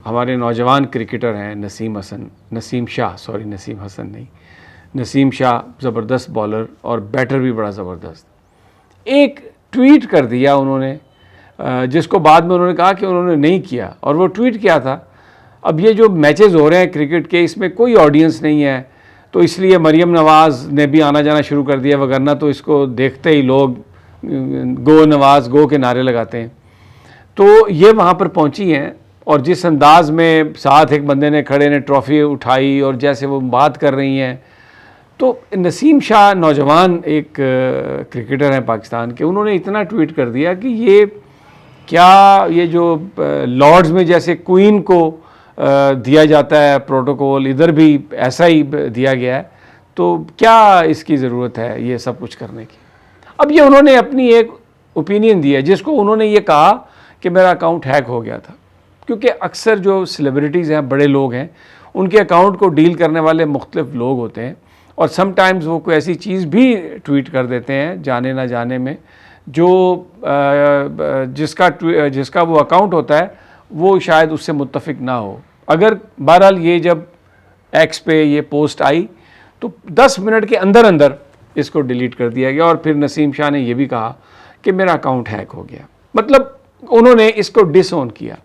ہمارے نوجوان کرکٹر ہیں نسیم شاہ زبردست بالر اور بیٹر بھی بڑا زبردست. ایک ٹویٹ کر دیا انہوں نے جس کو بعد میں انہوں نے کہا کہ انہوں نے نہیں کیا, اور وہ ٹویٹ کیا تھا, اب یہ جو میچز ہو رہے ہیں کرکٹ کے اس میں کوئی آڈینس نہیں ہے تو اس لیے مریم نواز نے بھی آنا جانا شروع کر دیا, وگرنہ تو اس کو دیکھتے ہی لوگ گو نواز گو کے نعرے لگاتے ہیں. تو یہ وہاں پر پہنچی ہیں اور جس انداز میں ساتھ ایک بندے نے کھڑے نے ٹرافی اٹھائی اور جیسے وہ بات کر رہی ہیں, تو نسیم شاہ نوجوان ایک کرکٹر ہیں پاکستان کے, انہوں نے اتنا ٹویٹ کر دیا کہ یہ کیا, یہ جو لارڈز میں جیسے کوئین کو دیا جاتا ہے پروٹوکول, ادھر بھی ایسا ہی دیا گیا ہے, تو کیا اس کی ضرورت ہے یہ سب کچھ کرنے کی. اب یہ انہوں نے اپنی ایک اوپینین دی ہے جس کو انہوں نے یہ کہا کہ میرا اکاؤنٹ ہیک ہو گیا تھا, کیونکہ اکثر جو سیلیبریٹیز ہیں, بڑے لوگ ہیں, ان کے اکاؤنٹ کو ڈیل کرنے والے مختلف لوگ ہوتے ہیں, اور سم ٹائمز وہ کوئی ایسی چیز بھی ٹویٹ کر دیتے ہیں جانے نہ جانے میں جو جس کا وہ اکاؤنٹ ہوتا ہے وہ شاید اس سے متفق نہ ہو. اگر بہرحال یہ جب ایکس پہ یہ پوسٹ آئی تو 10 منٹ کے اندر اندر اس کو ڈیلیٹ کر دیا گیا, اور پھر نسیم شاہ نے یہ بھی کہا کہ میرا اکاؤنٹ ہیک ہو گیا. مطلب انہوں نے اس کو ڈس اون کیا.